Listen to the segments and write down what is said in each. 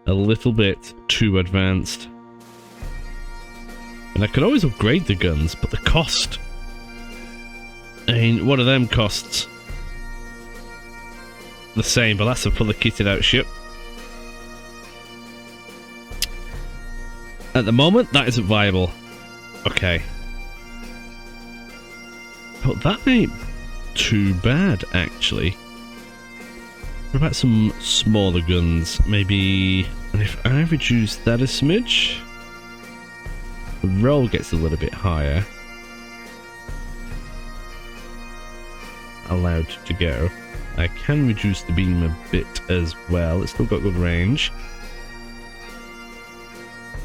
a little bit too advanced. And I could always upgrade the guns, but the cost... I mean, what are them costs? The same, but that's a fully kitted out ship. At the moment, that isn't viable. Okay. But that ain't too bad, actually. What about some smaller guns? Maybe... And if I reduce that a smidge... The roll gets a little bit higher. Allowed to go. I can reduce the beam a bit as well. It's still got good range.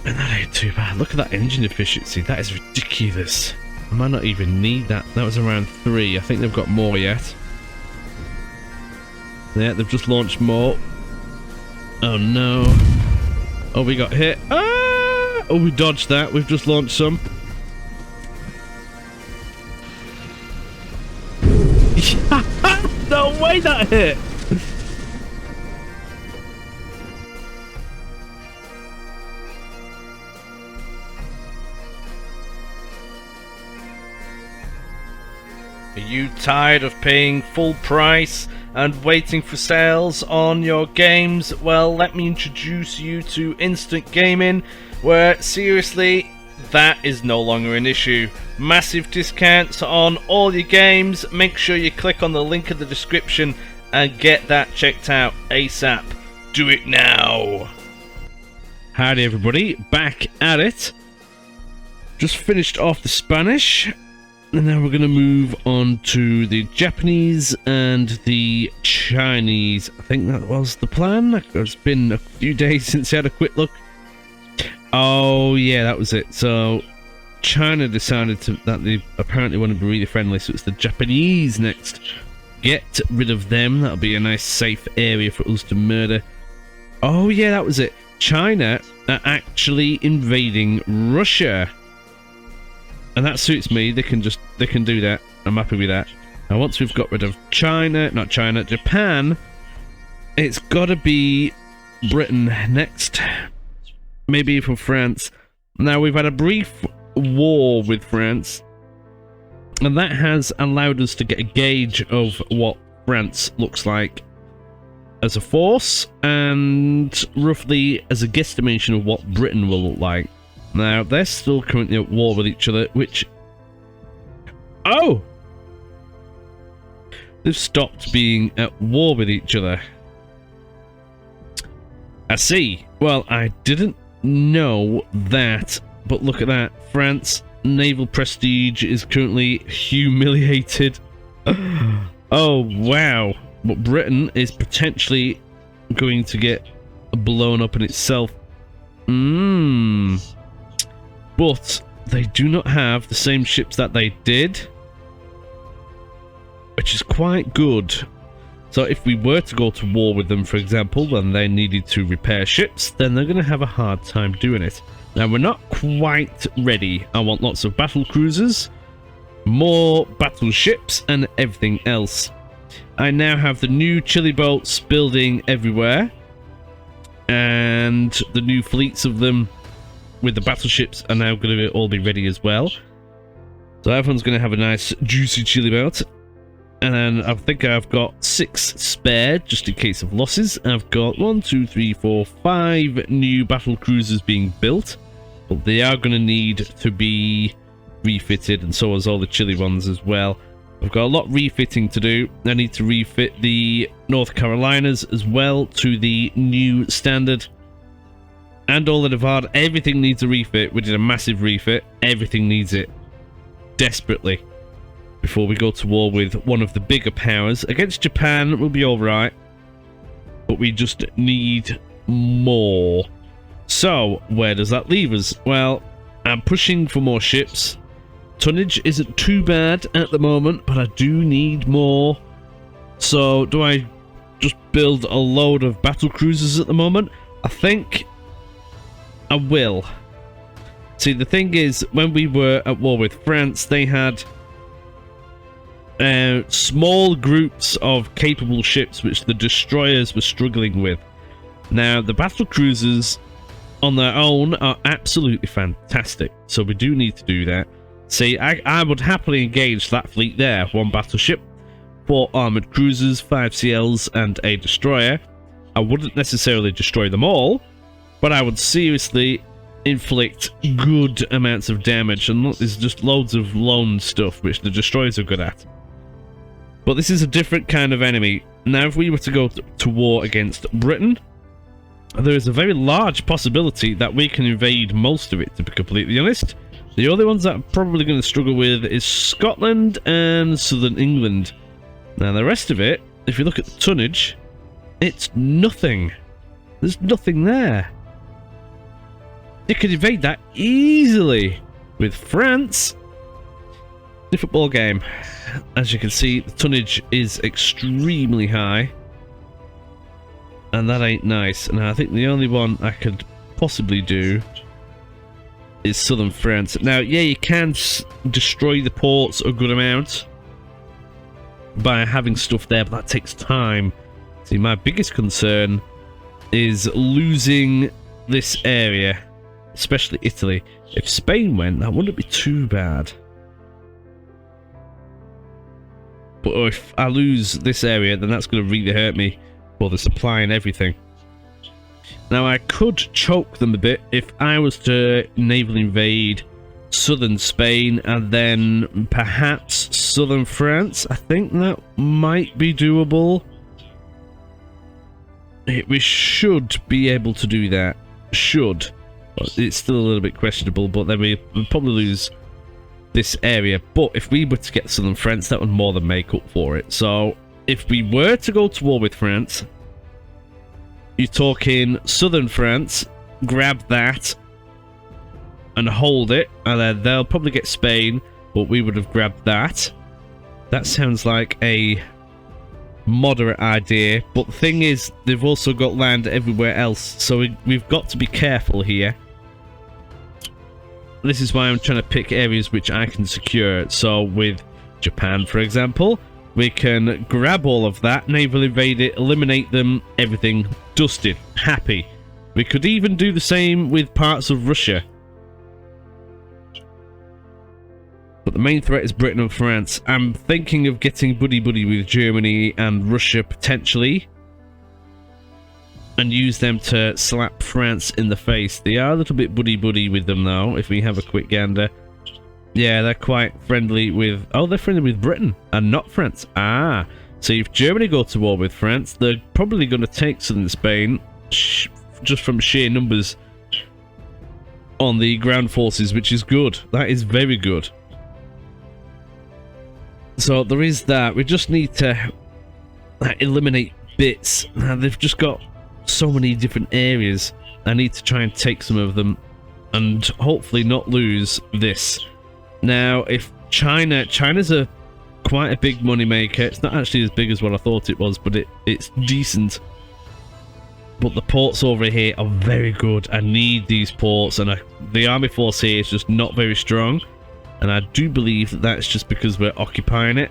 And that ain't too bad. Look at that engine efficiency. That is ridiculous. I might not even need that. That was around 3. I think they've got more yet. Yeah, they've just launched more. Oh no. Oh, we got hit. Ah! Oh, we dodged that. We've just launched some. No way that hit! Are you tired of paying full price and waiting for sales on your games? Well, let me introduce you to Instant Gaming, where seriously, that is no longer an issue. Massive discounts on all your games. Make sure you click on the link in the description and get that checked out ASAP. Do it now. Howdy everybody, back at it. Just finished off the Spanish, and now we're going to move on to the Japanese and the Chinese. I think that was the plan. It's been a few days since I had a quick look. Oh yeah, that was it. So China decided that they apparently want to be really friendly, so it's the Japanese next. Get rid of them. That'll be a nice safe area for us to murder. Oh yeah, that was it. China are actually invading Russia, and that suits me. They can do that. I'm happy with that. Now once we've got rid of Japan, it's got to be Britain next. Maybe even France. Now we've had a brief war with France, and that has allowed us to get a gauge of what France looks like as a force, and roughly as a guesstimation of what Britain will look like. Now they're still currently at war with each other, which... Oh! They've stopped being at war with each other. I see. Well, I didn't know that, but look at that. France naval prestige is currently humiliated. Oh wow. But Britain is potentially going to get blown up in itself. But they do not have the same ships that they did, which is quite good. So if we were to go to war with them, for example, when they needed to repair ships, then they're going to have a hard time doing it. Now, we're not quite ready. I want lots of battle cruisers, more battleships, and everything else. I now have the new Chile boats building everywhere, and the new fleets of them with the battleships are now going to all be ready as well. So everyone's going to have a nice juicy Chile boat. And then I think I've got 6 spare, just in case of losses. I've got 1, 2, 3, 4, 5 new battle cruisers being built. But they are going to need to be refitted, and so is all the Chile ones as well. I've got a lot refitting to do. I need to refit the North Carolinas as well to the new standard. And all the Nevada. Everything needs a refit. We did a massive refit. Everything needs it. Desperately. Before we go to war with one of the bigger powers. Against Japan, we'll be alright. But we just need more. So, where does that leave us? Well, I'm pushing for more ships. Tonnage isn't too bad at the moment, but I do need more. So, do I just build a load of battle cruisers at the moment? I think I will. See, the thing is, when we were at war with France, they had small groups of capable ships which the destroyers were struggling with. Now, the battle cruisers on their own are absolutely fantastic, so we do need to do that. See, I would happily engage that fleet there. 1 battleship, 4 armoured cruisers, 5 CLs, and a destroyer. I wouldn't necessarily destroy them all, but I would seriously inflict good amounts of damage, and there's just loads of lone stuff, which the destroyers are good at. But this is a different kind of enemy. Now, if we were to go to war against Britain, there is a very large possibility that we can invade most of it, to be completely honest. The only ones that I'm probably going to struggle with is Scotland and southern England. Now, the rest of it, if you look at the tonnage, it's nothing. There's nothing there. You could invade that easily. With France, different ball game. As you can see, the tonnage is extremely high. And that ain't nice. And I think the only one I could possibly do is southern France. Now, yeah, you can destroy the ports a good amount by having stuff there, but that takes time. See, my biggest concern is losing this area, especially Italy. If Spain went, that wouldn't be too bad. But if I lose this area, then that's going to really hurt me for the supply and everything. Now, I could choke them a bit if I was to naval invade southern Spain and then perhaps southern France. I think that might be doable. We should be able to do that. Should. It's still a little bit questionable, but then we'll probably lose this area. But if we were to get southern France, that would more than make up for it. So if we were to go to war with France, you're talking southern France, grab that and hold it, and then they'll probably get Spain, but we would have grabbed that. That sounds like a moderate idea, but the thing is, they've also got land everywhere else, so we've got to be careful here. This is why I'm trying to pick areas which I can secure. So with Japan, for example, we can grab all of that, naval invade it, eliminate them, everything dusted, happy. We could even do the same with parts of Russia. But the main threat is Britain and France. I'm thinking of getting buddy-buddy with Germany and Russia potentially, and use them to slap France in the face. They are a little bit buddy-buddy with them though, if we have a quick gander. Yeah, they're quite friendly with... Oh, they're friendly with Britain and not France. Ah, so if Germany go to war with France, they're probably going to take southern Spain just from sheer numbers on the ground forces, which is good. That is very good. So there is that. We just need to eliminate bits. Now, they've just got so many different areas. I need to try and take some of them and hopefully not lose this. Now, if China's quite a big money maker. It's not actually as big as what I thought it was, but it's decent. But the ports over here are very good. I need these ports, and the army force here is just not very strong. And I do believe that that's just because we're occupying it.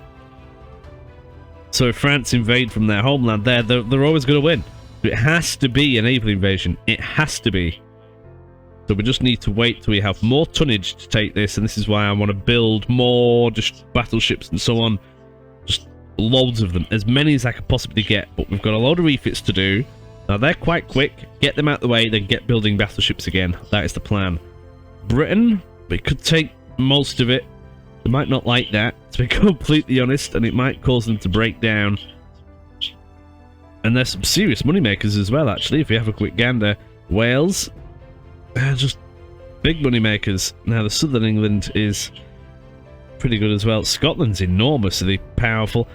So if France invade from their homeland there, they're always going to win. It has to be a naval invasion. It has to be. So we just need to wait till we have more tonnage to take this, and this is why I want to build more just battleships and so on. Just loads of them. As many as I can possibly get. But we've got a load of refits to do. Now they're quite quick. Get them out the way, then get building battleships again. That is the plan. Britain, we could take most of it. They might not like that, to be completely honest, and it might cause them to break down. And there's some serious moneymakers as well, actually, if you have a quick gander. Wales, just big moneymakers. Now, the southern England is pretty good as well. Scotland's enormously powerful.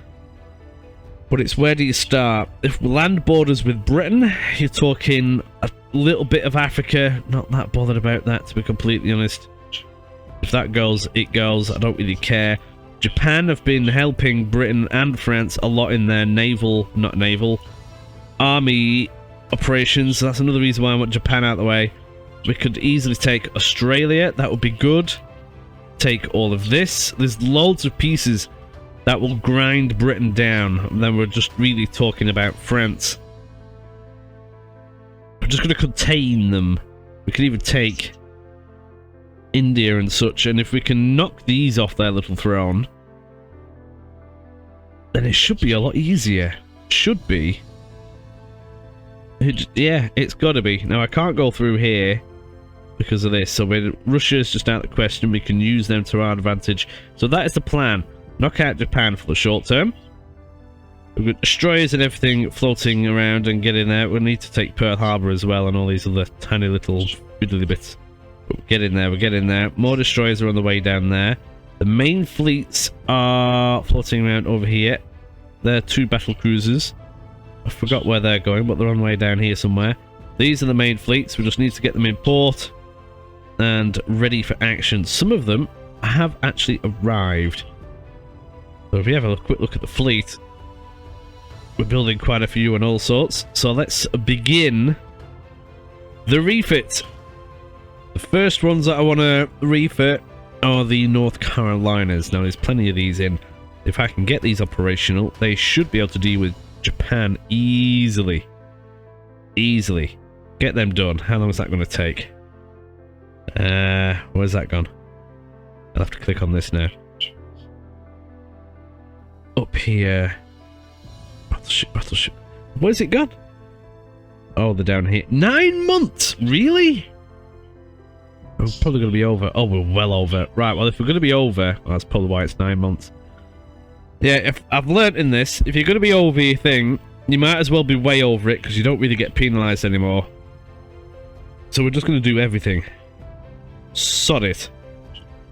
But it's where do you start? If land borders with Britain, you're talking a little bit of Africa. Not that bothered about that, to be completely honest. If that goes, it goes. I don't really care. Japan have been helping Britain and France a lot in their army operations. That's another reason why I want Japan out of the way. We could easily take Australia. That would be good. Take all of this. There's loads of pieces that will grind Britain down. And then we're just really talking about France. We're just going to contain them. We can even take India and such, and if we can knock these off their little throne, then it should be a lot easier. Should be. Yeah, it's got to be. Now, I can't go through here because of this, so Russia's just out of the question. We can use them to our advantage. So that is the plan. Knock out Japan for the short term. We've got destroyers and everything floating around and getting there. We'll need to take Pearl Harbor as well and all these other tiny little fiddly bits. But we're getting there, we're getting there. More destroyers are on the way down there. The main fleets are floating around over here. They're 2 battle cruisers. I forgot where they're going, but they're on the way down here somewhere. These are the main fleets. We just need to get them in port and ready for action. Some of them have actually arrived. So if you have a quick look at the fleet, we're building quite a few and all sorts. So let's begin the refit. The first ones that I want to refit are the North Carolinas. Now, there's plenty of these in. If I can get these operational, they should be able to deal with Japan easily. Easily. Get them done. How long is that going to take? Where's that gone? I'll have to click on this now. Up here. Battleship, battleship. Where's it gone? Oh, they're down here. 9 months? Really? We're probably going to be over. Oh, we're well over. Right, well, if we're going to be over, well, that's probably why it's 9 months. Yeah, if I've learnt in this, if you're going to be over your thing, you might as well be way over it, because you don't really get penalised anymore. So we're just going to do everything. Sod it.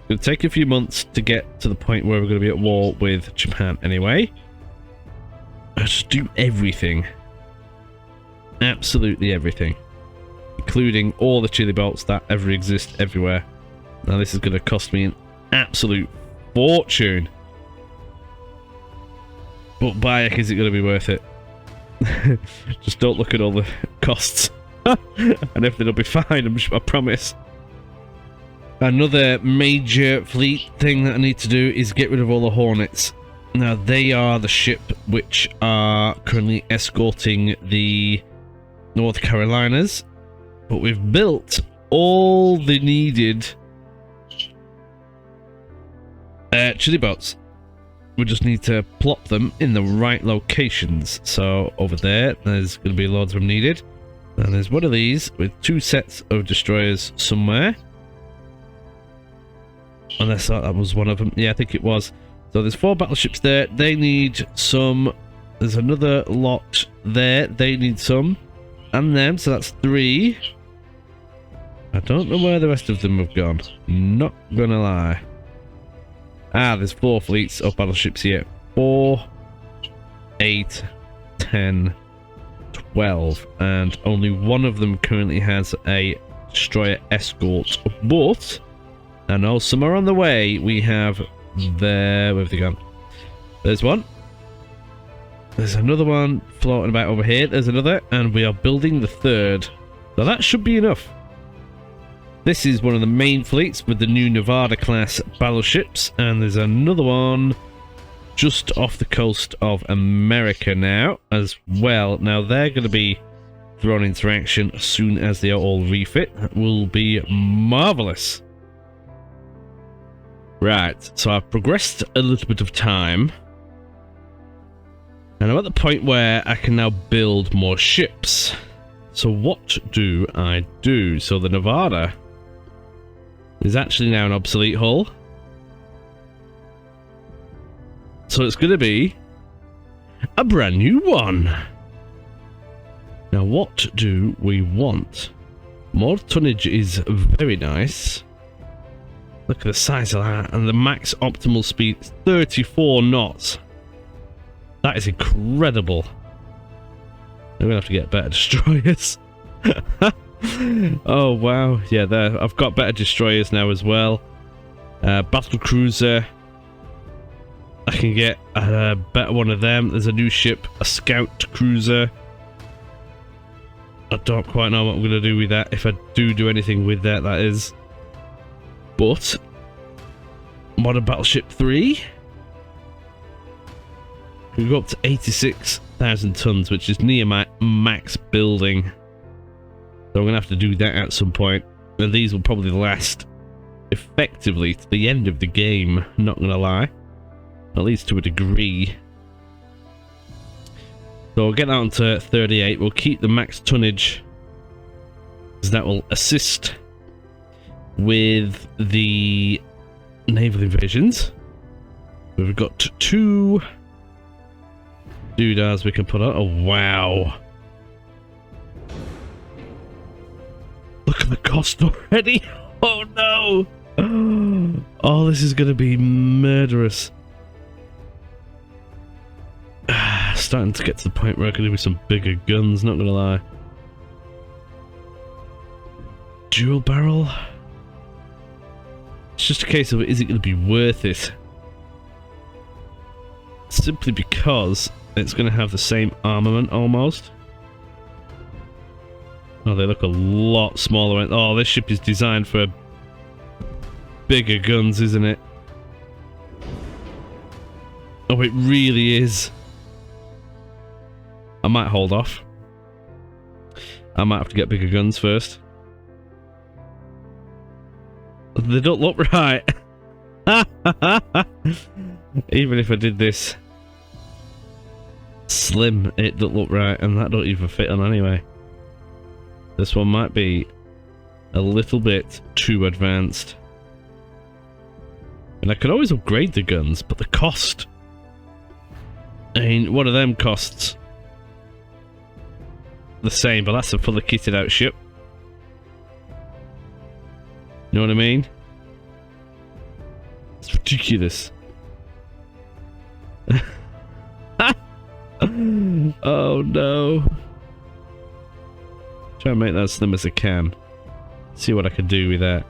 It'll take a few months to get to the point where we're going to be at war with Japan anyway. Just do everything. Absolutely everything. Including all the chili bolts that ever exist everywhere. Now this is going to cost me an absolute fortune. But by heck is it going to be worth it. Just don't look at all the costs. And everything will be fine, I promise. Another major fleet thing that I need to do is get rid of all the Hornets. Now, they are the ship which are currently escorting the North Carolinas. But we've built all the needed chili boats. We just need to plop them in the right locations. So, over there, there's going to be loads of them needed. And there's one of these with 2 sets of destroyers somewhere. Unless that was one of them. Yeah, I think it was. So there's 4 battleships there. They need some. There's another lot there. They need some. And them. So that's 3. I don't know where the rest of them have gone. Not gonna lie. Ah, there's 4 fleets of battleships here. 4, 8, 10, 12. And only one of them currently has a destroyer escort. But I know some are on the way. We have there. Where have they gone? There's one. There's another one floating about over here. There's another. And we are building the 3rd. So that should be enough. This is one of the main fleets with the new Nevada class battleships. And there's another one just off the coast of America now as well. Now they're going to be thrown into action as soon as they are all refit. That will be marvellous. Right, so I've progressed a little bit of time. And I'm at the point where I can now build more ships. So what do I do? So the Nevada is actually now an obsolete hull. So it's going to be a brand new one. Now what do we want? More tonnage is very nice. Look at the size of that, and the max optimal speed is 34 knots. That is incredible. I'm gonna have to get better destroyers. Oh wow, yeah, there. I've got better destroyers now as well. Battle cruiser. I can get a better one of them. There's a new ship, a scout cruiser. I don't quite know what I'm gonna do with that. If I do anything with that, that is. But modern battleship 3 can go up to 86,000 tons, which is near my max building. So I'm going to have to do that at some point. And these will probably last effectively to the end of the game, not going to lie. At least to a degree. So we'll get that on to 38. We'll keep the max tonnage, because that will assist with the naval invasions. We've got 2 doodahs we can put on. Oh, wow. Look at the cost already. Oh, no. Oh, this is going to be murderous. Starting to get to the point where I can do with some bigger guns, not going to lie. Dual barrel? It's just a case of, is it going to be worth it? Simply because it's going to have the same armament almost. Oh, they look a lot smaller. Oh, this ship is designed for bigger guns, isn't it? Oh, it really is. I might hold off. I might have to get bigger guns first. They don't look right. Even if I did this slim, it don't look right, and that don't even fit on anyway. This one might be a little bit too advanced. And I could always upgrade the guns, but the cost. I mean, what are them costs? The same, but that's a fully kitted out ship. You know what I mean? It's ridiculous. Oh no. Try and make that as slim as I can. See what I can do with that.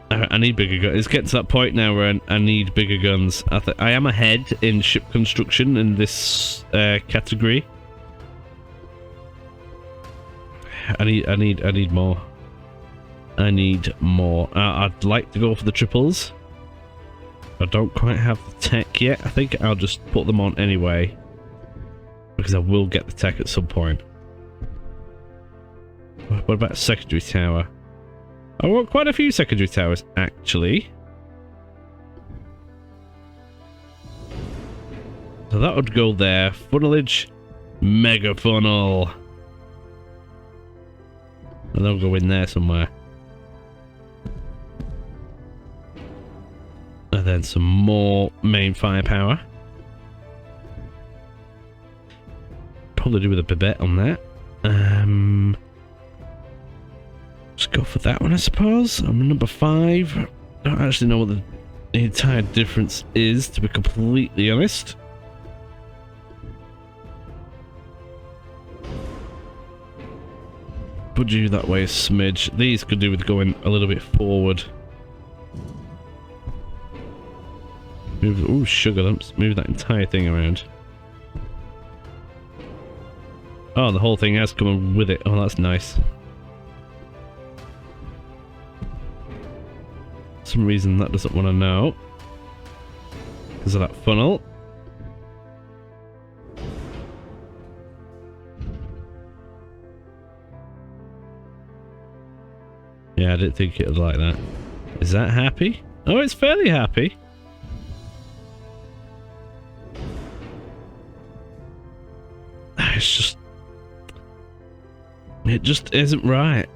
I need bigger guns. It's getting to that point now where I need bigger guns. I am ahead in ship construction in this category. I need more. I need more. I'd like to go for the triples. I don't quite have the tech yet. I think I'll just put them on anyway, because I will get the tech at some point. What about a secondary tower? I want quite a few secondary towers, actually. So that would go there. Funnelage, mega funnel. And they'll go in there somewhere. And then some more main firepower. Probably do with a bibette on that. Just go for that one, I suppose. I'm number 5. Don't actually know what the entire difference is, to be completely honest. Put you that way a smidge. These could do with going a little bit forward. Move, ooh, sugar lumps. Move that entire thing around. Oh, the whole thing has come with it. Oh, that's nice. For some reason that doesn't want to know. Because of that funnel. Yeah, I didn't think it was like that. Is that happy? Oh, it's fairly happy. It's just... it just isn't right.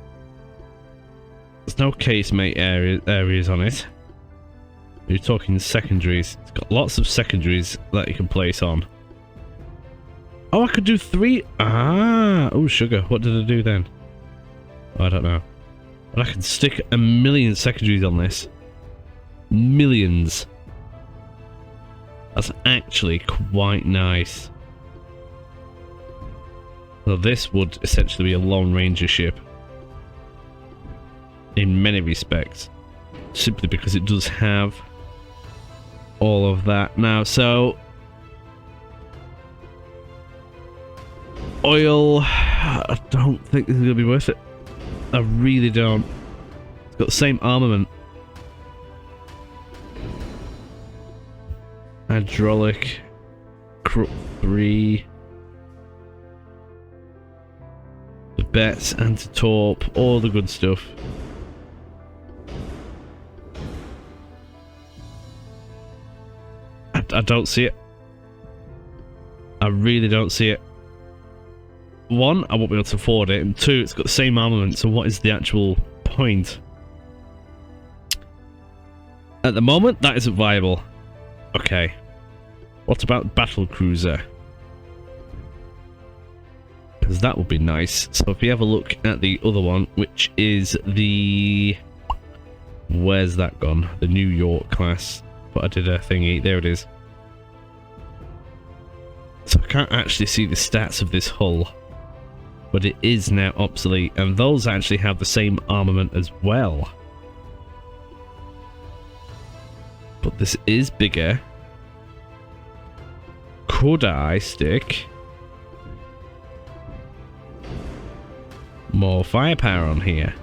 There's no casemate areas on it. You're talking secondaries. It's got lots of secondaries that you can place on. Oh, I could do 3. Ah! Oh, sugar. What did I do then? Oh, I don't know. But I can stick a million secondaries on this. Millions. That's actually quite nice. So this would essentially be a long ranger ship. In many respects. Simply because it does have all of that. Now, so... oil... I don't think this is going to be worth it. I really don't. It's got the same armament. Hydraulic. Crook 3. The bets, anti-torp, all the good stuff. I don't see it. I really don't see it. One, I won't be able to afford it, and two, it's got the same armament, so what is the actual point? At the moment, that isn't viable. Okay. What about battle cruiser? Because that would be nice. So if you have a look at the other one, which is the... Where's that gone? The New York class. But I did a thingy. There it is. So I can't actually see the stats of this hull. But it is now obsolete. And those actually have the same armament as well. But this is bigger. Could I stick more firepower on here?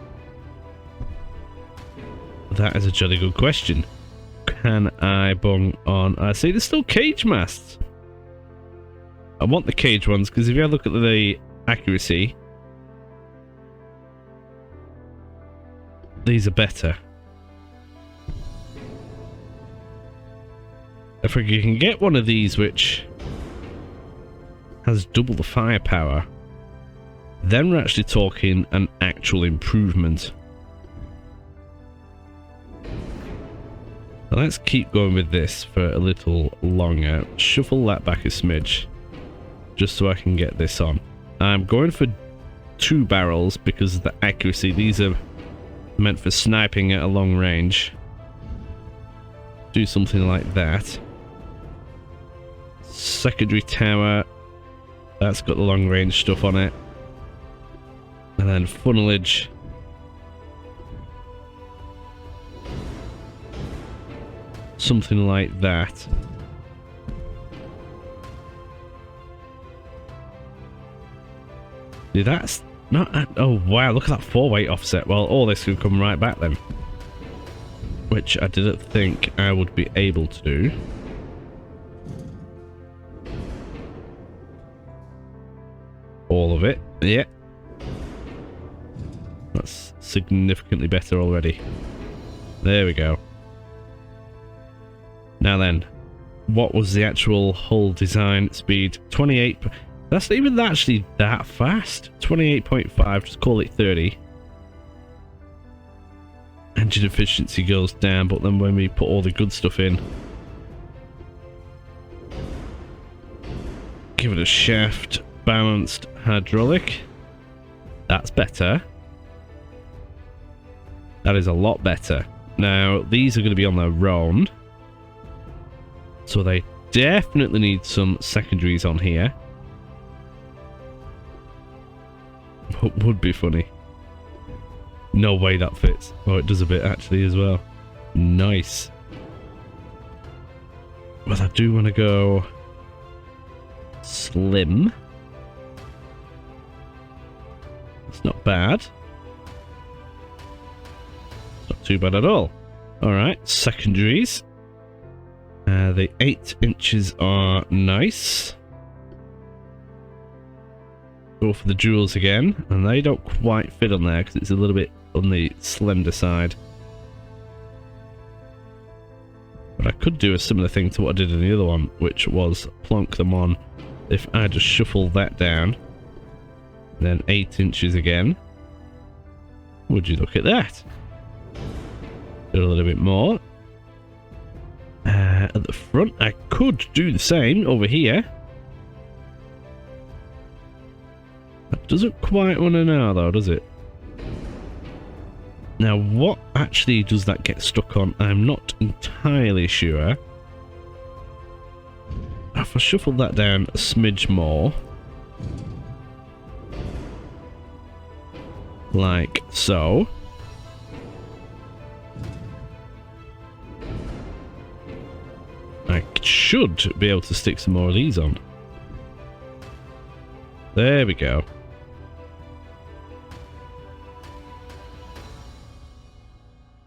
That is a jolly good question. Can I bung on... I see there's still cage masts. I want the cage ones because if you have a look at the accuracy, these are better. If you can get one of these which has double the firepower, then we're actually talking an actual improvement. Now let's keep going with this for a little longer. Shuffle that back a smidge, just so I can get this on. I'm going for 2 barrels because of the accuracy. These are meant for sniping at a long range. Do something like that. Secondary tower, that's got the long range stuff on it. And then funnelage. Something like that. Yeah, that's not... Oh wow, look at that 4-weight offset. Well, all this could come right back then. Which I didn't think I would be able to do. All of it, yeah. That's significantly better already. There we go. Now then, what was the actual hull design speed? 28. That's not even actually that fast. 28.5, just call it 30. Engine efficiency goes down, but then when we put all the good stuff in, give it a shaft. Balanced hydraulic. That's better. That is a lot better. Now, these are going to be on their own. So they definitely need some secondaries on here. What would be funny? No way that fits. Oh, it does a bit actually as well. Nice. Well, I do want to go slim. It's not bad. It's not too bad at all. Alright, secondaries. The 8 inches are nice. Go for the jewels again. And they don't quite fit on there because it's a little bit on the slender side. But I could do a similar thing to what I did in the other one, which was plonk them on. If I just shuffle that down. Then 8 inches again. Would you look at that? Do a little bit more. At the front, I could do the same over here. That doesn't quite want to know though, does it? Now, what actually does that get stuck on? I'm not entirely sure. If I shuffle that down a smidge more. Like so. I should be able to stick some more of these on. There we go.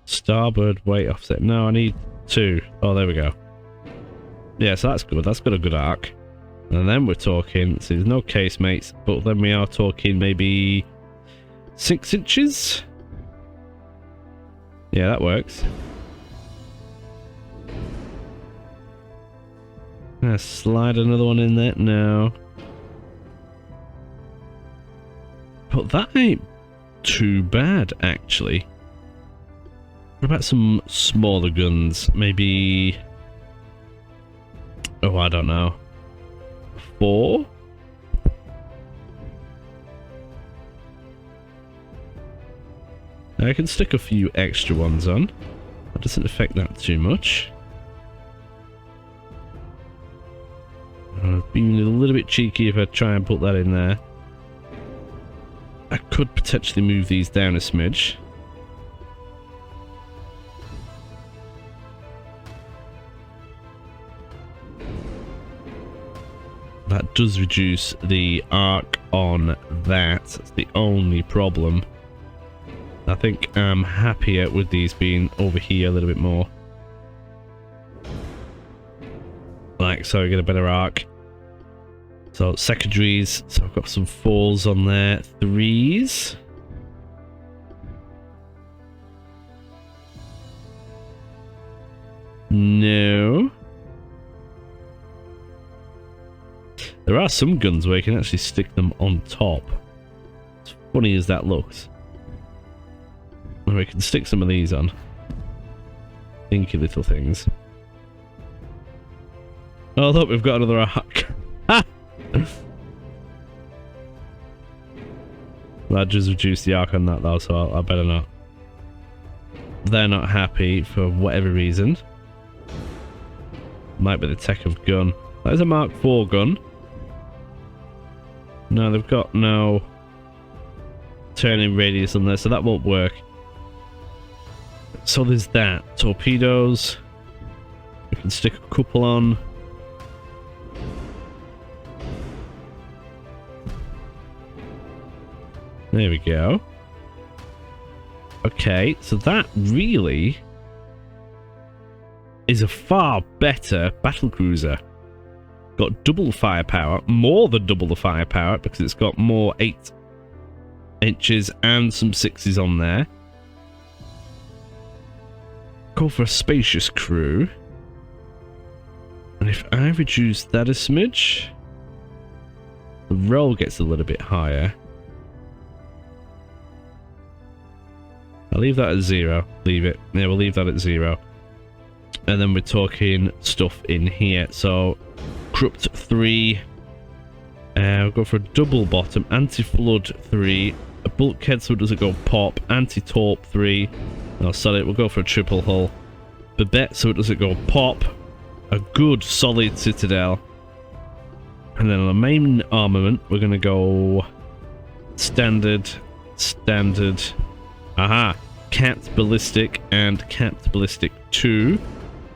Starboard weight offset. No, I need 2. Oh, there we go. Yeah, so that's good. That's got a good arc. And then we're talking, so there's no casemates, but then we are talking maybe 6 inches? Yeah, that works. Gonna slide another one in there. No. But that ain't too bad, actually. What about some smaller guns? Maybe... oh, I don't know. 4? I can stick a few extra ones on. That doesn't affect that too much. I've been a little bit cheeky if I try and put that in there. I could potentially move these down a smidge. That does reduce the arc on that. That's the only problem. I think I'm happier with these being over here a little bit more. Like, so I get a better arc. So, secondaries. So I've got some 4s on there. 3s. No. There are some guns where you can actually stick them on top. As funny as that looks. And we can stick some of these on. Dinky little things. Oh look, we've got another arc. Ha! That just reduced the arc on that though, so I better not. They're not happy for whatever reason. Might be the tech of gun. That is a Mark IV gun. No, they've got no turning radius on there, so that won't work. So there's that. Torpedoes. We can stick a couple on. There we go. Okay, so that really is a far better battlecruiser. Got double firepower, more than double the firepower, because it's got more 8 inches and some 6s on there. Go for a spacious crew. And if I reduce that a smidge, the roll gets a little bit higher. I'll leave that at 0. Leave it. Yeah, we'll leave that at 0. And then we're talking stuff in here. So, Corrupt 3. We'll go for a double bottom. Anti-flood 3. A bulkhead so it doesn't go pop. Anti-torp 3. Oh, sorry, we'll go for a triple hull. Babette so it doesn't go pop. A good solid citadel. And then on the main armament, we're going to go standard, standard. Aha! Capped ballistic and capped ballistic 2.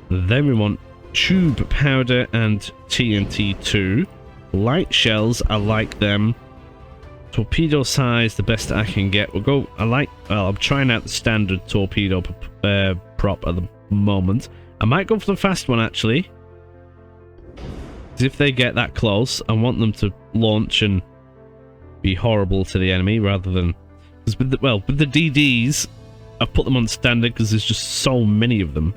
Then we want tube powder and TNT 2. Light shells, I like them. Torpedo size, the best I can get. We'll go. I'm trying out the standard torpedo prop at the moment. I might go for the fast one actually. Because if they get that close, I want them to launch and be horrible to the enemy rather than. Because with the DDs, I've put them on standard because there's just so many of them.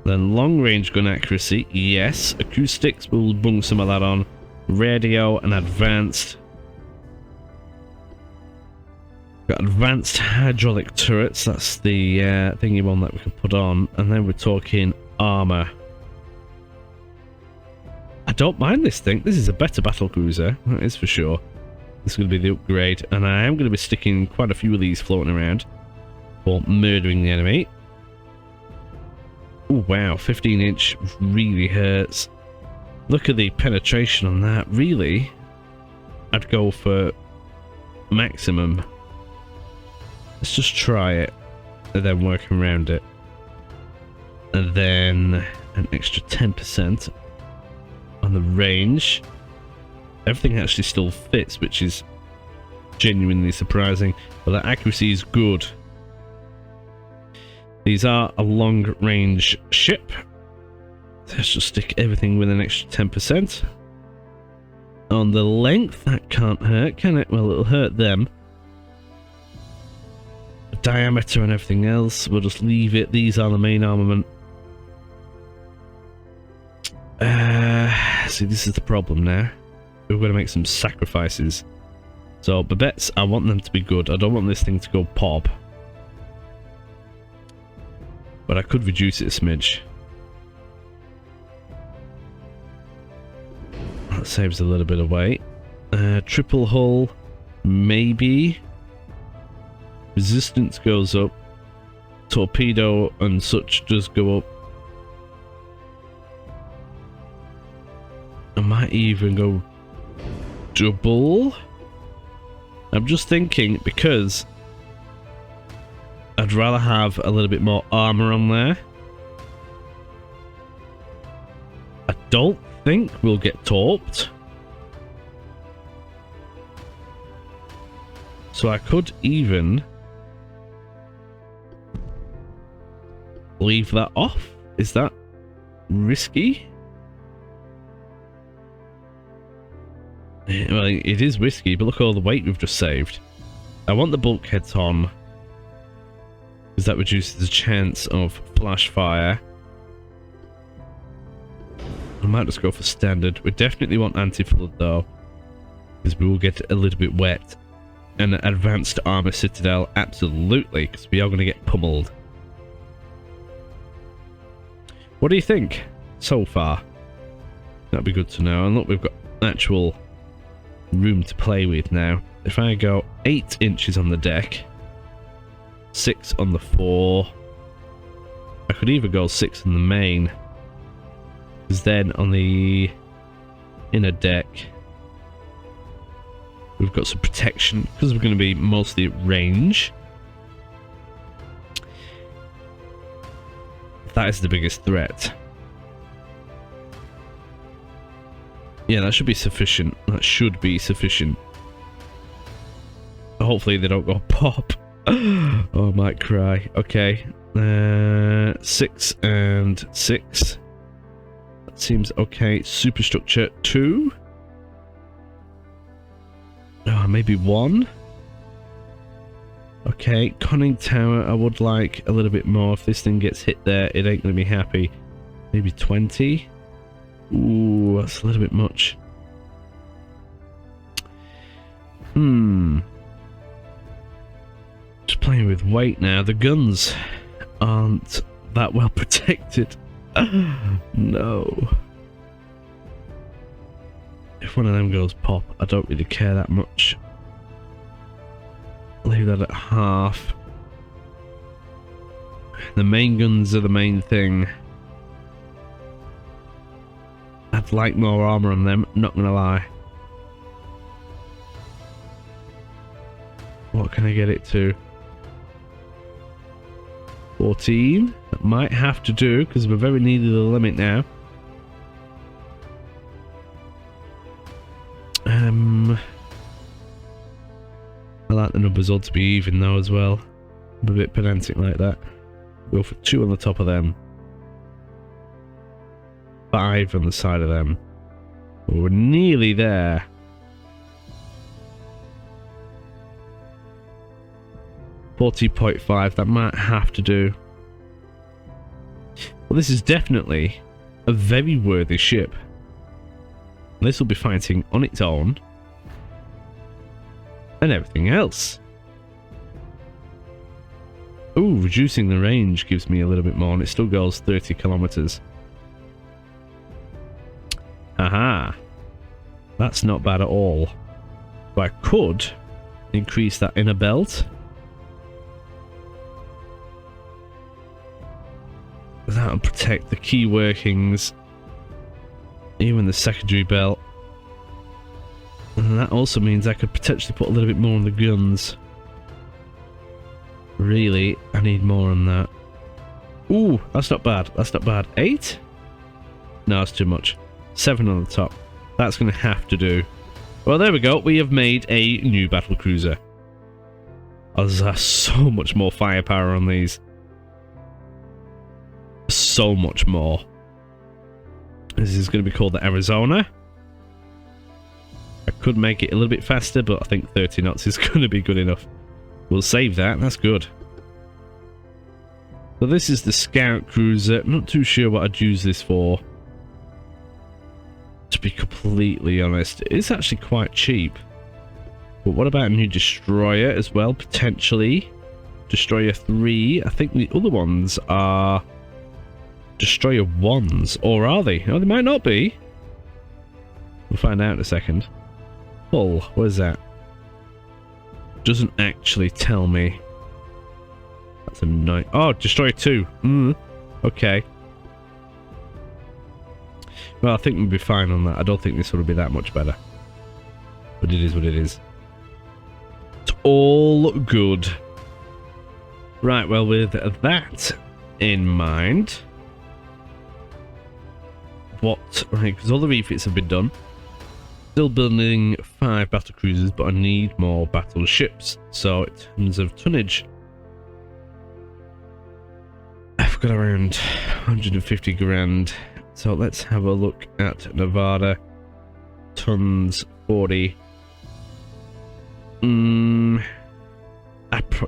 Then long range gun accuracy, yes. Acoustics, we'll bung some of that on. Radio and advanced. Got advanced hydraulic turrets, that's the thingy one that we can put on. And then we're talking armor. I don't mind this thing. This is a better battlecruiser, that is for sure. This is going to be the upgrade, and I am going to be sticking quite a few of these floating around for murdering the enemy. Oh wow, 15 inch really hurts. Look at the penetration on that. Really, I'd go for maximum. Let's just try it, and then work around it. And then an extra 10% on the range. Everything actually still fits, which is genuinely surprising. But that accuracy is good. These are a long-range ship. Let's just stick everything with an extra 10%. On the length, that can't hurt, can it? Well, it'll hurt them. diameter and everything else. We'll just leave it. These are the main armament. See, this is the problem now. We're going to make some sacrifices. So, Babettes, I want them to be good. I don't want this thing to go pop. But I could reduce it a smidge. That saves a little bit of weight. Triple hull, maybe. Resistance goes up. Torpedo and such does go up. I might even go double. I'm just thinking because I'd rather have a little bit more armor on there. I don't think we'll get torped. So I could even leave that off. Is that risky? Well, it is risky, but look at all the weight we've just saved. I want the bulkheads on, because that reduces the chance of flash fire. I might just go for standard. We definitely want anti-flood though, because we will get a little bit wet. And advanced armor citadel, absolutely, because we are going to get pummeled. What do you think so far? That'd be good to know. And look, we've got actual room to play with now. If I go 8 inches on the deck, 6 on the fore, I could either go 6 on the main, because then on the inner deck we've got some protection, because we're going to be mostly at range. That is the biggest threat. Yeah, that should be sufficient. That should be sufficient. Hopefully they don't go pop. Oh, I might cry. Okay. 6 and 6. That seems okay. Superstructure 2. Oh, maybe 1. Okay, conning tower, I would like a little bit more. If this thing gets hit there, it ain't going to be happy. Maybe 20. Ooh, that's a little bit much. Just playing with weight now. The guns aren't that well protected. No. If one of them goes pop, I don't really care that much. Leave that at half. The main guns are the main thing. I'd like more armor on them, not gonna lie. What can I get it to? 14? That might have to do, because we're very near the limit now. I like the numbers all to be even though as well. I'm a bit pedantic like that. Go for 2 on the top of them. 5 on the side of them. We're nearly there. $40.5, that might have to do. Well, this is definitely a very worthy ship. This will be fighting on its own. And everything else. Ooh, reducing the range gives me a little bit more, and it still goes 30 kilometers. Aha. That's not bad at all. But I could increase that inner belt. That'll protect the key workings. Even the secondary belt. And that also means I could potentially put a little bit more on the guns. Really, I need more on that. Ooh, that's not bad. That's not bad. 8? No, that's too much. 7 on the top. That's going to have to do. Well, there we go. We have made a new battle cruiser. Oh, there's so much more firepower on these. So much more. This is going to be called the Arizona. I could make it a little bit faster, but I think 30 knots is going to be good enough. We'll save that. That's good. So this is the scout cruiser. I'm not too sure what I'd use this for, to be completely honest. It's actually quite cheap. But what about a new destroyer as well, potentially? Destroyer 3. I think the other ones are Destroyer 1s. Or are they? No, they might not be. We'll find out in a second. Hull, where's that? Doesn't actually tell me. That's a nice... Oh, Destroyer 2. Okay. Well, I think we'll be fine on that. I don't think this will be that much better. But it is what it is. It's all good. Right, well, with that in mind... What... Right, because all the refits have been done. Still building 5 battle cruisers, but I need more battleships. So, in terms of tonnage... I've got around 150 grand. So let's have a look at Nevada. Tons 40.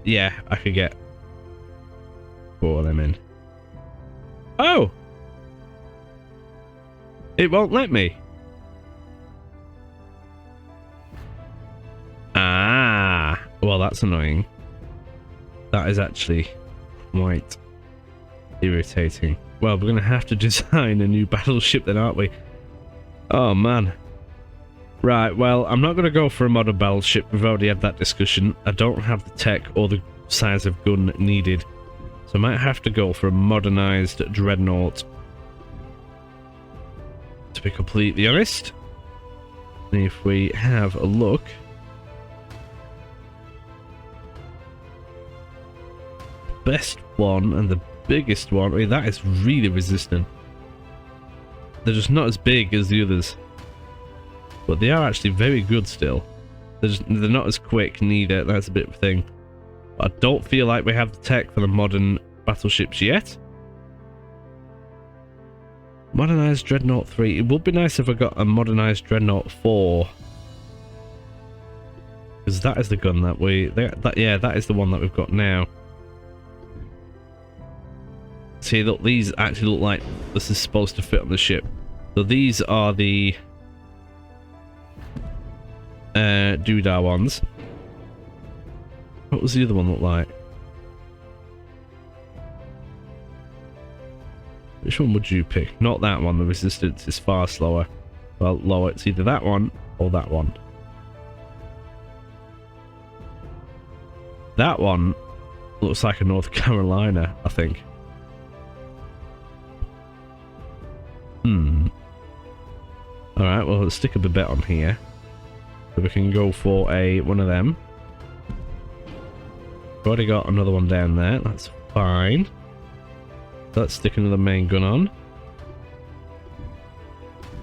Yeah, I could get 4 of them in. Oh! It won't let me. Ah! Well, that's annoying. That is actually quite irritating. Well, we're going to have to design a new battleship then, aren't we? Oh, man. Right, well, I'm not going to go for a modern battleship. We've already had that discussion. I don't have the tech or the size of gun needed. So I might have to go for a modernized Dreadnought. To be completely honest. And if we have a look... Best one and the biggest one, I mean, that is really resistant. They're just not as big as the others, but they are actually very good still. They're not as quick neither. That's a bit of a thing. But I don't feel like we have the tech for the modern battleships yet. Modernized Dreadnought 3. It would be nice if I got a modernized Dreadnought 4, because that is the gun that that is the one that we've got now. See, look, these actually look like this is supposed to fit on the ship. So these are the doodah ones. What was the other one look like? Which one would you pick? Not that one, the resistance is far slower. Well, lower. It's either that one or that one. That one looks like a North Carolina, I think. Alright, well, let's stick up a bet on here. So we can go for one of them. We've already got another one down there, that's fine. Let's stick another main gun on.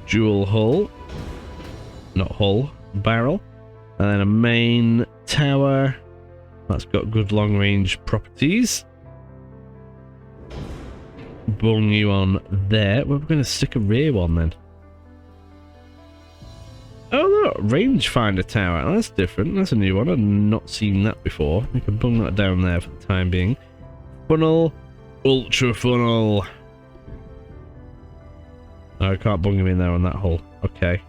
Dual hull. Not hull, barrel. And then a main tower. That's got good long range properties. Bung you on there. We're going to stick a rear one then. Oh look, rangefinder tower. That's different. That's a new one. I've not seen that before. We can bung that down there for the time being. Funnel. Ultra funnel. No, I can't bung him in there on that hull. Okay.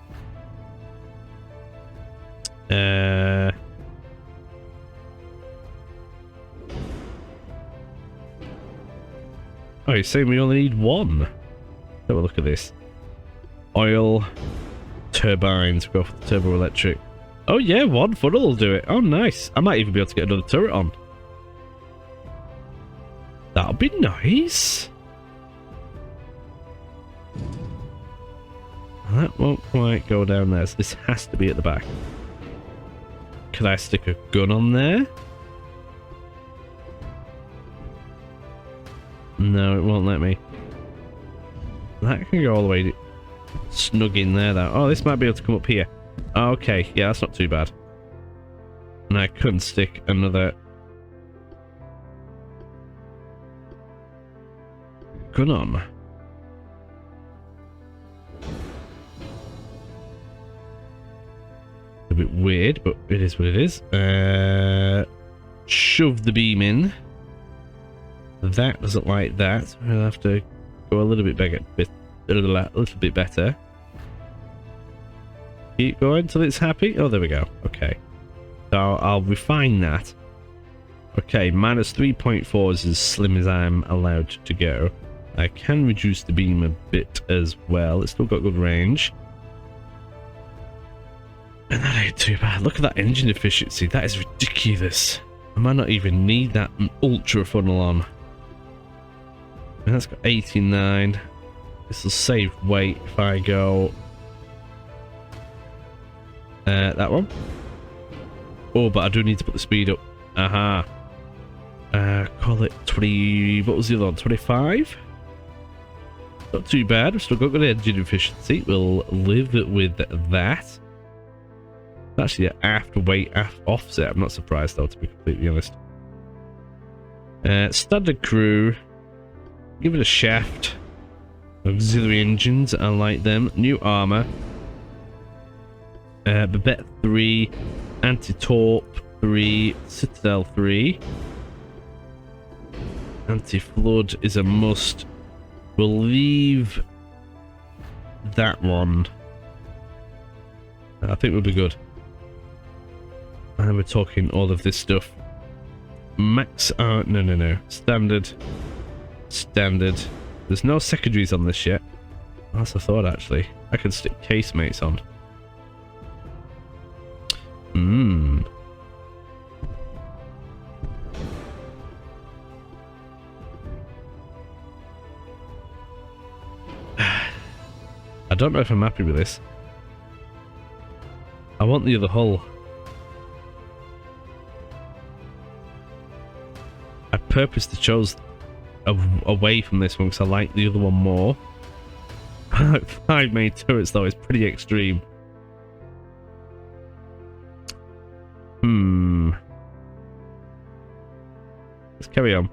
Oh, you're saying we only need one? Have a look at this. Oil. Turbines. Go for the turbo electric. Oh yeah, one funnel will do it. Oh nice. I might even be able to get another turret on. That'll be nice. That won't quite go down there, so this has to be at the back. Could I stick a gun on there? No, it won't let me. That can go all the way snug in there, though. Oh, this might be able to come up here. Okay, yeah, that's not too bad. And I couldn't stick another gun on. A bit weird, but it is what it is. Shove the beam in. That doesn't like that. We'll have to go a little bit bigger, a little bit better. Keep going till it's happy. Oh, there we go. Okay. So I'll refine that. Okay, minus 3.4 is as slim as I'm allowed to go. I can reduce the beam a bit as well. It's still got good range. And that ain't too bad. Look at that engine efficiency. That is ridiculous. I might not even need that ultra funnel on. And that's got 89. This will save weight if I go... that one. Oh, but I do need to put the speed up. Aha. Call it 20... What was the other one? 25? Not too bad. We've still got good engine efficiency. We'll live with that. Actually, after weight offset. I'm not surprised though, to be completely honest. Standard crew. Give it a shaft. Auxiliary engines. I like them. New armor. Babette 3. Anti-torp 3. Citadel 3. Anti-flood is a must. We'll leave that one. I think we'll be good. And we're talking all of this stuff. Max no. Standard. There's no secondaries on this yet. That's a thought actually. I could stick casemates on. I don't know if I'm happy with this. I want the other hull. I purposely chose away from this one because I like the other one more. 5 main turrets though is pretty extreme. Let's carry on.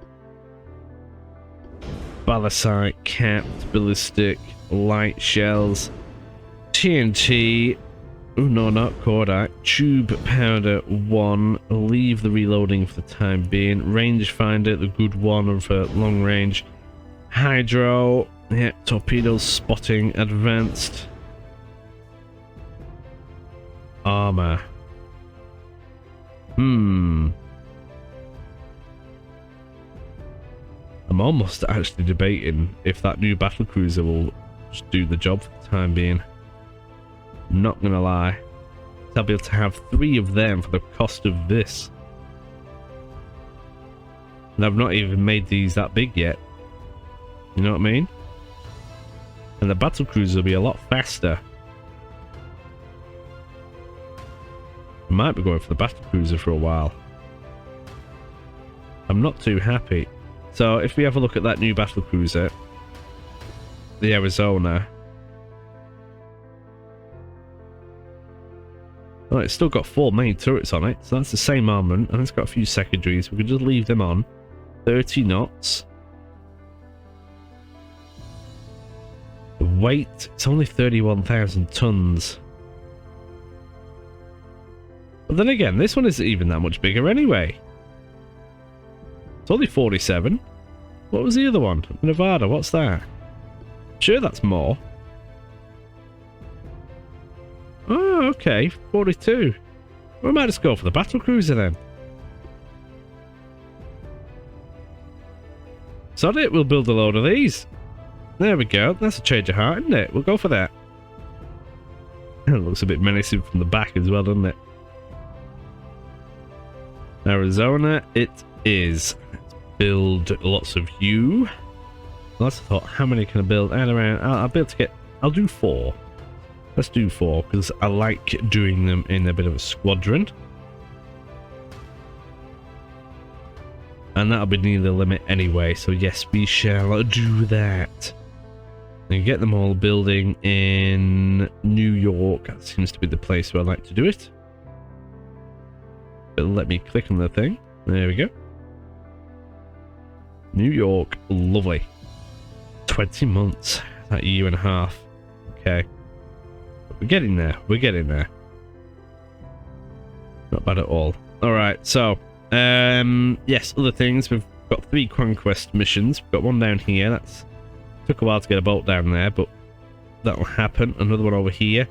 Balisite, capped, ballistic, light shells, TNT. Oh no, not cordite. Tube powder 1. Leave the reloading for the time being. Rangefinder, the good one for long range. Hydro. Yeah, torpedoes, spotting, advanced. Armor. I'm almost actually debating if that new battlecruiser will just do the job for the time being. Not gonna lie. I'll be able to have 3 of them for the cost of this. And I've not even made these that big yet. You know what I mean? And the battlecruiser will be a lot faster. I might be going for the battlecruiser for a while. I'm not too happy. So if we have a look at that new battlecruiser, the Arizona. Oh, it's still got 4 main turrets on it, so that's the same armament, and it's got a few secondaries. We can just leave them on. 30 knots. The weight, it's only 31,000 tons. But then again, this one isn't even that much bigger anyway. It's only 47. What was the other one? Nevada, what's that? Sure, that's more. Oh, okay, 42. We might just go for the battlecruiser then. Sod it, we'll build a load of these. There we go, that's a change of heart, isn't it? We'll go for that. It looks a bit menacing from the back as well, doesn't it? Arizona, it is. Let's build lots of you. Lots of thought, how many can I build? And around, I'll be able to get, I'll do 4. Let's do 4, because I like doing them in a bit of a squadron. And that'll be near the limit anyway, so yes, we shall do that. And get them all building in New York. That seems to be the place where I like to do it. But let me click on the thing. There we go. New York, lovely. 20 months, that year and a half. Okay. We're getting there. We're getting there. Not bad at all. Alright, so yes, other things. We've Got 3 conquest missions. Got one down here. That's took a while to get a boat down there, but that'll happen. Another one over here.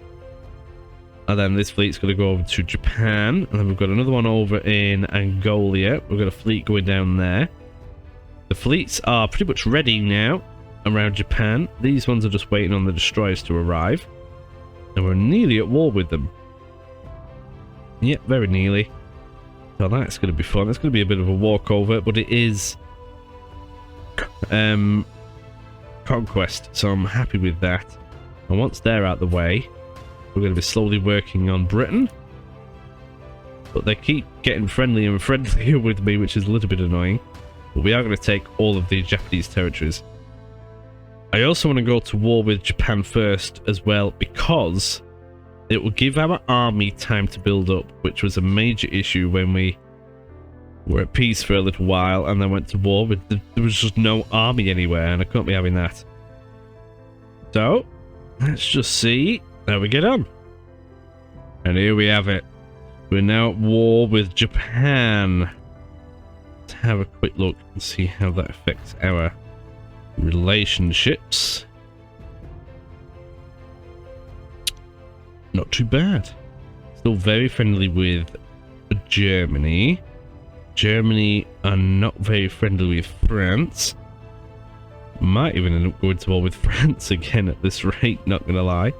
And then this fleet's going to go over to Japan. And then we've got another one over in Angola. We've got a fleet going down there. The fleets are pretty much ready now around Japan. These ones are just waiting on the destroyers to arrive. And we're nearly at war with them. Yep, very nearly. So that's going to be fun. It's going to be a bit of a walkover, but it is conquest, so I'm happy with that. And once they're out the way, we're going to be slowly working on Britain. But they keep getting friendlier and friendlier with me, which is a little bit annoying. But we are going to take all of the Japanese territories. I also want to go to war with Japan first as well, because it will give our army time to build up, which was a major issue when we were at peace for a little while and then went to war. There was just no army anywhere, and I couldn't be having that. So, let's just see how we get on. And here we have it. We're now at war with Japan. Let's have a quick look and see how that affects our relationships. Not too bad. Still very friendly with Germany. Germany are not very friendly with France. Might even end up going to war with France again at this rate, not gonna lie.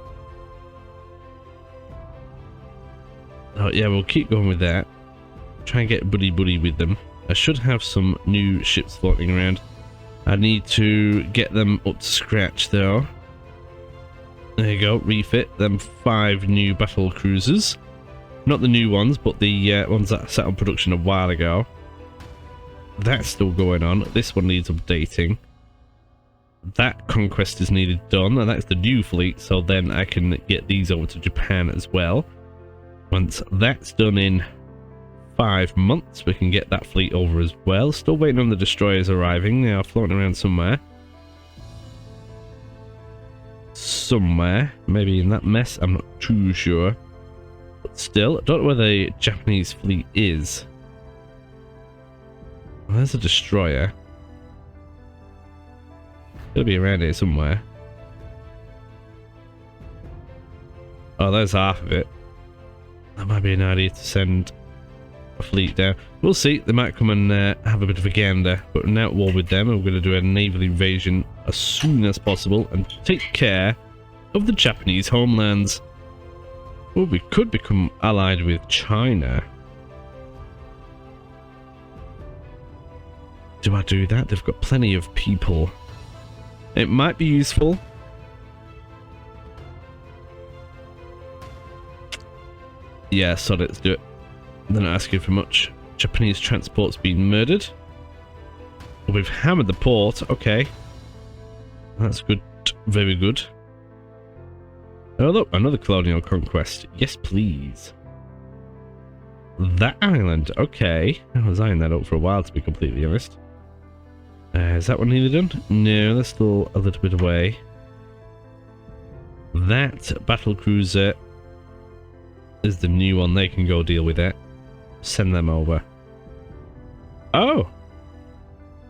Oh yeah, we'll keep going with that. Try and get buddy-buddy with them. I should have some new ships floating around. I need to get them up to scratch though. There you go, refit them 5 new battle cruisers. Not the new ones, but the ones that sat on production a while ago. That's still going on. This one needs updating. That conquest is needed done, and that's the new fleet, so then I can get these over to Japan as well. Once that's done in 5 months, we can get that fleet over as well. Still waiting on the destroyers arriving. They are floating around somewhere. Maybe in that mess, I'm not too sure. But still, I don't know where the Japanese fleet is. Well, there's a destroyer. It'll be around here somewhere. Oh, there's half of it. That might be an idea to send a fleet down. We'll see. They might come and have a bit of a gander. But we're now at war with them, and we're going to do a naval invasion as soon as possible and take care of the Japanese homelands. Well, we could become allied with China. Do I do that? They've got plenty of people. It might be useful. Yeah, so let's do it. They're not asking for much. Japanese transport's been murdered. We've hammered the port. Okay. That's good. Very good. Oh look, another colonial conquest. Yes, please. That island. Okay. I was eyeing that up for a while, to be completely honest. Is that one nearly done? No, that's still a little bit away. That battle cruiser is the new one. They can go deal with it. Send them over. Oh!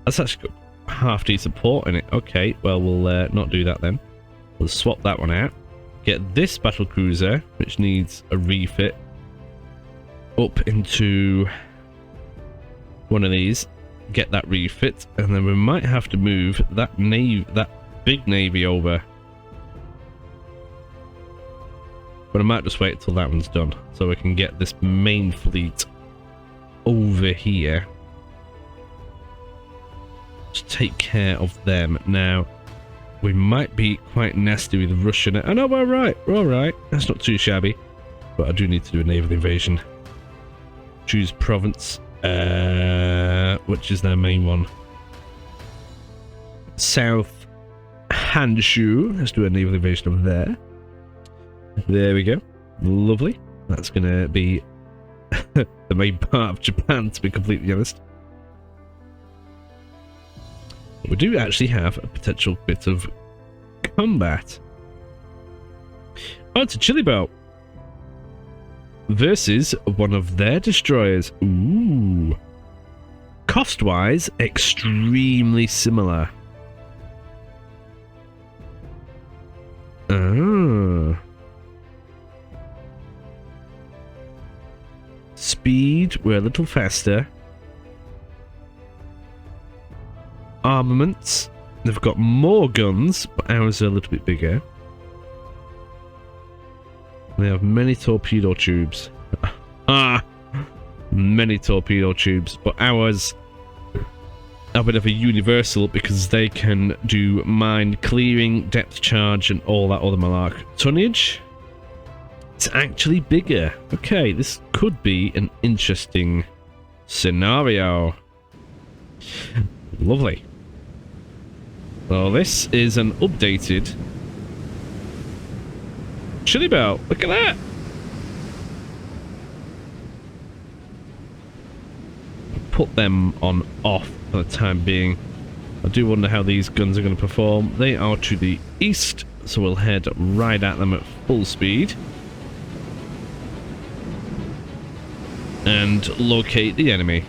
That's actually got half decent port in it. Okay, well, we'll not do that then. We'll swap that one out. Get this battle cruiser, which needs a refit, up into one of these. Get that refit, and then we might have to move that big navy over. But I might just wait till that one's done, so we can get this main fleet over here. Just take care of them. Now, we might be quite nasty with Russian. I know, we're right. We're alright. That's not too shabby. But I do need to do a naval invasion. Choose province. Which is their main one? South Hanshu. Let's do a naval invasion over there. There we go. Lovely. That's going to be the main part of Japan, to be completely honest. We do actually have a potential bit of combat. Oh, it's a Chili boat versus one of their destroyers. Ooh. Cost-wise, extremely similar. Oh. Speed, we're a little faster. Armaments, they've got more guns, but ours are a little bit bigger. They have many torpedo tubes. Many torpedo tubes, but ours are a bit of a universal because they can do mine clearing, depth charge, and all that other malark. Tonnage? It's actually bigger. Okay, this could be an interesting scenario. Lovely. So this is an updated chili belt. Look at that. Put them on off for the time being. I do wonder how these guns are going to perform. They are to the east, so we'll head right at them at full speed. And locate the enemy.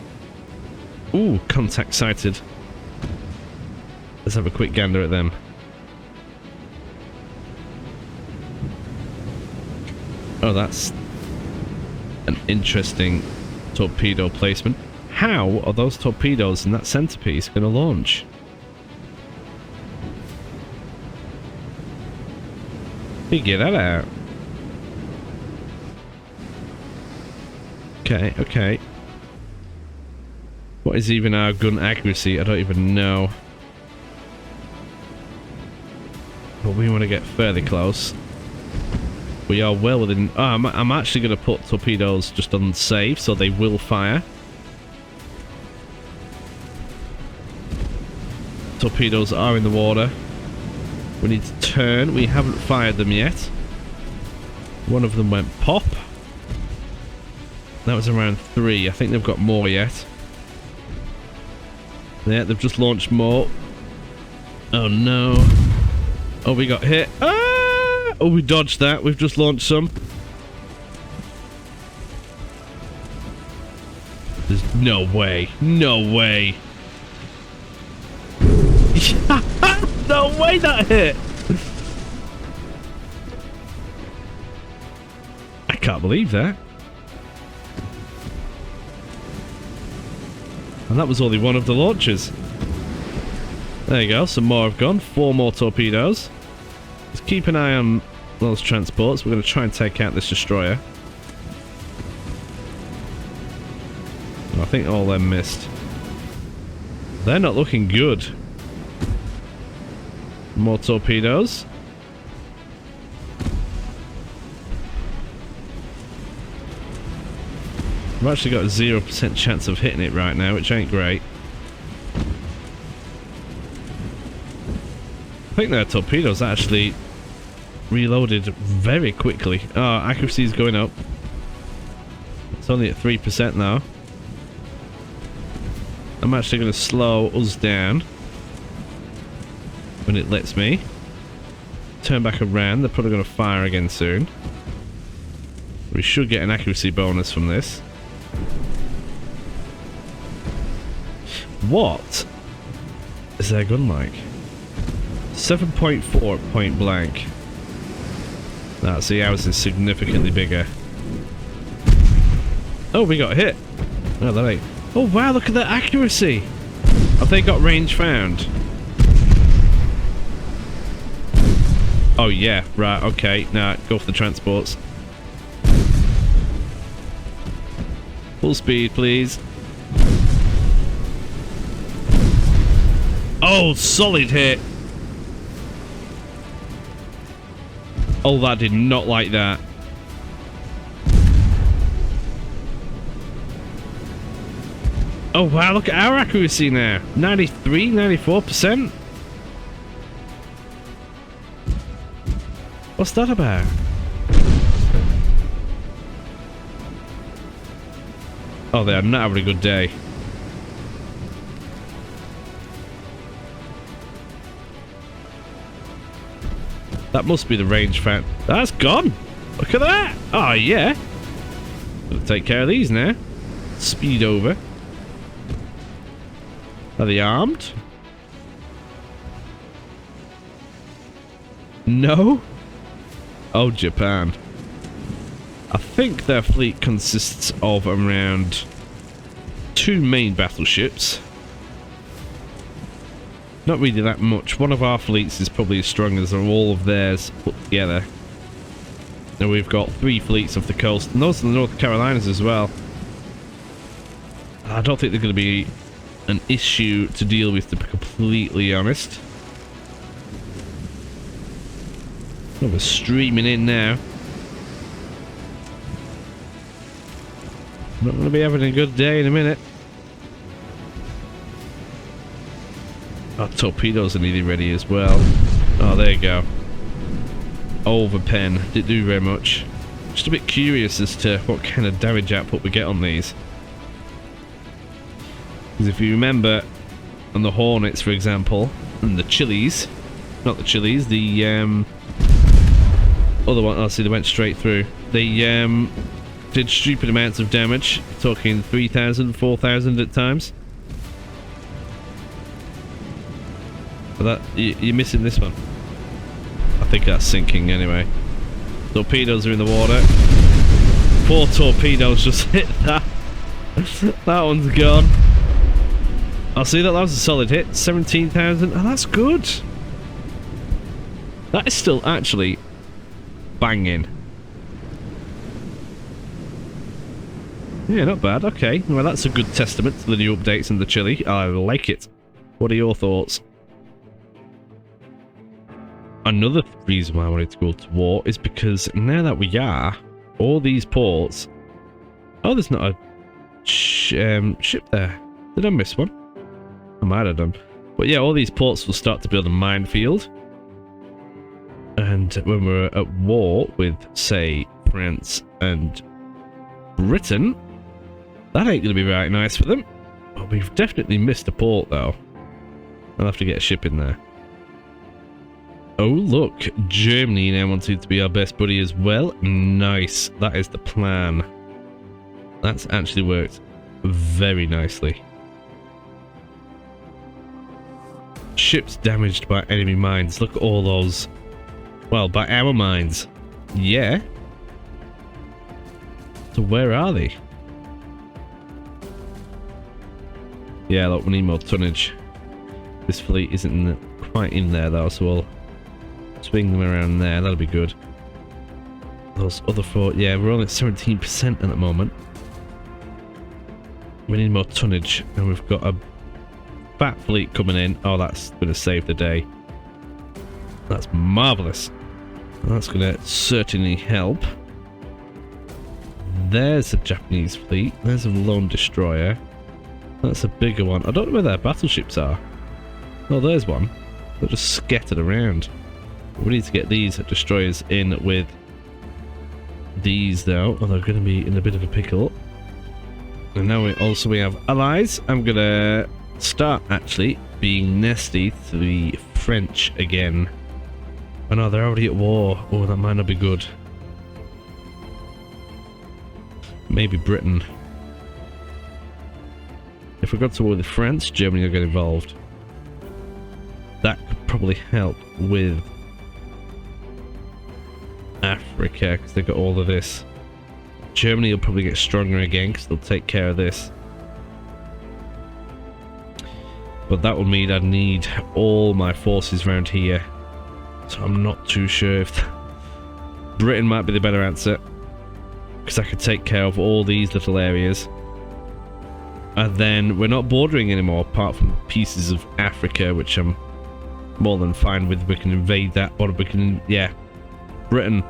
Ooh, contact sighted. Let's have a quick gander at them. Oh, that's an interesting torpedo placement. How are those torpedoes in that centerpiece going to launch? Figure that out. Okay, okay. What is even our gun accuracy? I don't even know. But we want to get fairly close. We are well within... Oh, I'm actually going to put torpedoes just on save, so they will fire. Torpedoes are in the water. We need to turn. We haven't fired them yet. One of them went pop. That was around 3. I think they've got more yet. Yeah, they've just launched more. Oh no. Oh, we got hit. Ah! Oh, we dodged that. We've just launched some. There's no way. No way. No way that hit. I can't believe that. And that was only one of the launches. There you go, some more have gone. 4 more torpedoes. Let's keep an eye on those transports. We're going to try and take out this destroyer. I think all them missed. They're not looking good. More torpedoes. I've actually got a 0% chance of hitting it right now, which ain't great. I think their torpedoes actually reloaded very quickly. Oh, accuracy is going up. It's only at 3% now. I'm actually going to slow us down when it lets me. Turn back around. They're probably going to fire again soon. We should get an accuracy bonus from this. What is their gun like? 7.4 at point blank. Nah, see, ours is significantly bigger. Oh, we got hit. Oh, that ain't. Oh, wow, look at that accuracy. Have they got range found? Oh, yeah, right, okay. Nah, go for the transports. Full speed, please. Oh, solid hit. Oh, that did not like that. Oh, wow, look at our accuracy now. 93, 94%. What's that about? Oh, they are not having a good day. That must be the range fan. That's gone. Look at that. Oh, yeah. Gotta take care of these now. Speed over. Are they armed? No? Oh, Japan. I think their fleet consists of around 2 main battleships. Not really that much. One of our fleets is probably as strong as all of theirs put together. And we've got 3 fleets off the coast, and those are the North Carolinas as well. I don't think they're going to be an issue to deal with, to be completely honest. Oh, we're streaming in now. Not going to be having a good day in a minute. Our torpedoes are nearly ready as well. Oh, there you go. Over pen. Didn't do very much. Just a bit curious as to what kind of damage output we get on these. Because if you remember, on the Hornets, for example, and the Chilies, not the Chilies, the other one, oh, see, they went straight through. They did stupid amounts of damage, talking 3,000, 4,000 at times. But that, you're missing this one. I think that's sinking anyway. Torpedoes are in the water. 4 torpedoes just hit that. That one's gone. I'll see that was a solid hit. 17,000. Oh, that's good. That is still actually banging. Yeah, not bad. Okay. Well, that's a good testament to the new updates in the Chile. I like it. What are your thoughts? Another reason why I wanted to go to war is because now that we are, all these ports... Oh, there's not a ship there. Did I miss one? I might have done. But yeah, all these ports will start to build a minefield. And when we're at war with, say, France and Britain, that ain't going to be very nice for them. But we've definitely missed a port, though. I'll have to get a ship in there. Oh, look. Germany now wanted to be our best buddy as well. Nice. That is the plan. That's actually worked very nicely. Ships damaged by enemy mines. Look at all those. Well, by our mines. Yeah. So where are they? Yeah, look, we need more tonnage. This fleet isn't quite in there though, so we'll swing them around there. That'll be good. Those other 4, yeah, we're only at 17% at the moment. We need more tonnage, and we've got a fat fleet coming in. Oh, that's going to save the day. That's marvellous. That's going to certainly help. There's a Japanese fleet. There's a lone destroyer. That's a bigger one. I don't know where their battleships are. Oh, there's one. They're just scattered around. We need to get these destroyers in with these, though. Oh, they're going to be in a bit of a pickle. And now we have allies. I'm going to start, actually, being nasty to the French again. Oh no, they're already at war. Oh, that might not be good. Maybe Britain. If we got to war with France, Germany will get involved. That could probably help with Africa, because they've got all of this. Germany will probably get stronger again, because they'll take care of this. But that would mean I'd need all my forces around here. So I'm not too sure if... Britain might be the better answer, because I could take care of all these little areas. And then we're not bordering anymore, apart from pieces of Africa, which I'm more than fine with. We can invade that, or we can... Yeah. Britain.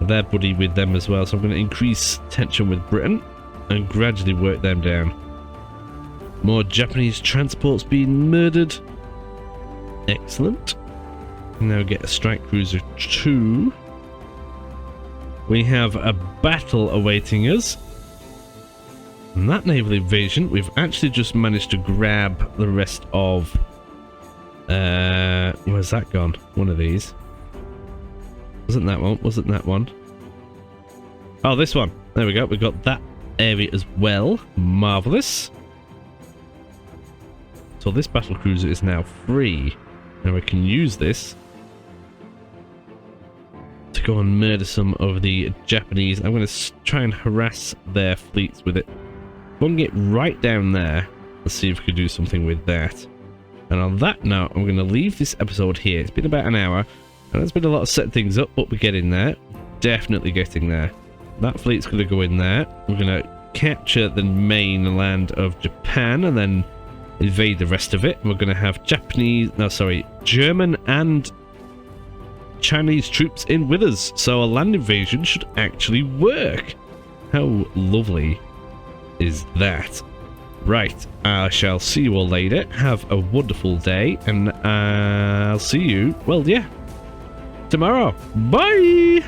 They're buddy with them as well, so I'm going to increase tension with Britain and gradually work them down. More Japanese transports being murdered. Excellent. Now get a strike cruiser 2. We have a battle awaiting us. And that naval invasion, we've actually just managed to grab the rest of... where's that gone? One of these. Wasn't that one? Wasn't that one? Oh, this one. There we go. We got that area as well. Marvellous. So this battle cruiser is now free. Now we can use this to go and murder some of the Japanese. I'm going to try and harass their fleets with it. I'm going to get right down there. Let's see if we can do something with that. And on that note, I'm going to leave this episode here. It's been about an hour, and there's been a lot of setting things up, but we're getting there. Definitely getting there. That fleet's going to go in there. We're going to capture the mainland of Japan and then invade the rest of it. We're going to have German and Chinese troops in with us. So a land invasion should actually work. How lovely is that? Right, I shall see you all later. Have a wonderful day, and I'll see you, well, yeah, tomorrow. Bye!